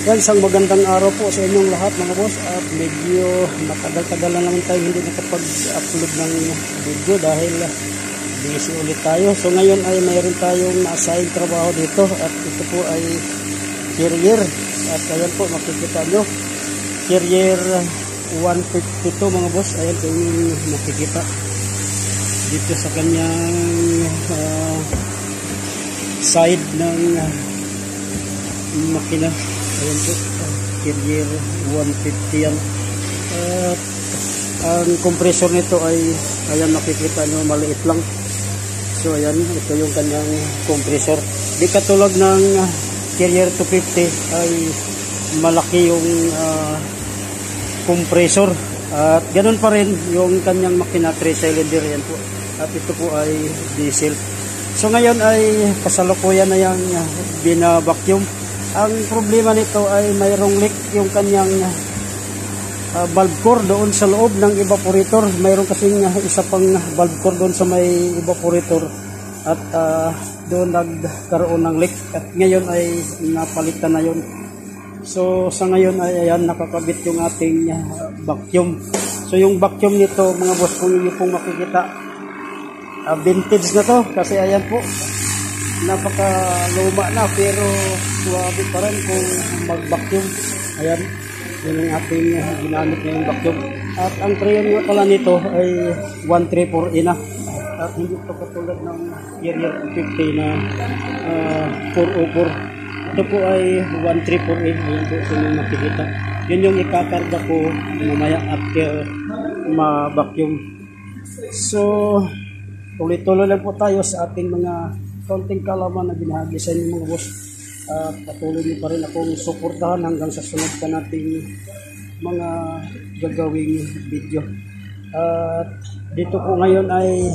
Yan, isang magandang araw po sa inyong lahat mga boss. At medyo matagal-tagal na naman tayo hindi nakapag-upload ng video dahil busy ulit tayo. So ngayon ay mayroon tayong na-assign trabaho dito at ito po ay carrier. At ayan po makikita nyo, carrier 152 mga boss. Ayan po yung makikita dito sa kanyang side ng makina. Ayan po, carrier 150 yan. At ang compressor nito ay, ayan makikita nyo, maliit lang. So ayan, ito yung kanyang compressor. Di katulad ng carrier 250 ay malaki yung compressor. At ganun pa rin yung kanyang makina, 3 cylinder yan po. At ito po ay diesel. So ngayon ay kasalukuyan na yung binabacuum. Ang problema nito ay mayroong leak yung kanyang valve core doon sa loob ng evaporator. Mayroon kasing isa pang valve core doon sa may evaporator at doon nagkaroon ng leak at ngayon ay napalitan na yun. So sa ngayon ay ayan, nakakabit yung ating vacuum. So yung vacuum nito mga boss, kung inyo pong makikita, vintage na to kasi ayan po, napaka-luma na pero suwabe pa rin kung mag-vacuum. Ayan, yun ang ating ginamit na yung vacuum. At ang trayon nga pala nito ay 134E na. At hindi ito katulad ng carrier 250 na 404. Ito po ay 134E. Ayan po kung makikita. Yun yung ikakarga ko mamaya after ma-vacuum. So, tuloy-tuloy lang po tayo sa ating mga konting kalaman na binahagi sa inyo mga boss. Patuloy niyo pa rin akong suportahan hanggang sa sunod pa nating mga gagawing video. At dito po ngayon ay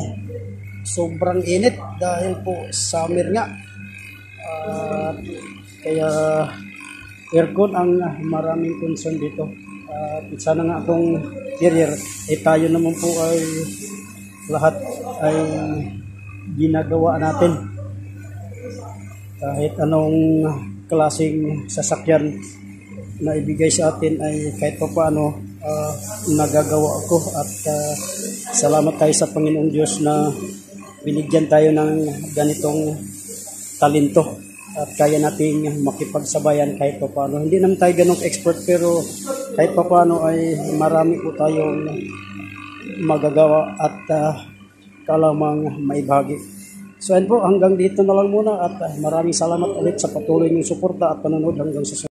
sobrang init dahil po summer nga. Kaya aircon ang maraming concern dito. Sana nga itong carrier tayo naman po ay lahat ay ginagawa natin. Kahit anong klaseng sasakyan na ibigay sa atin ay kahit pa paano nagagawa ako. At salamat tayo sa Panginoong Diyos na binigyan tayo ng ganitong talento at kaya nating makipagsabayan kahit pa paano. Hindi naman tayo ganong expert pero kahit pa paano ay marami po tayong magagawa at kalamang maibahagi. So ayun po, hanggang dito na lang muna at maraming salamat ulit sa patuloy niyong suporta at panonood hanggang sa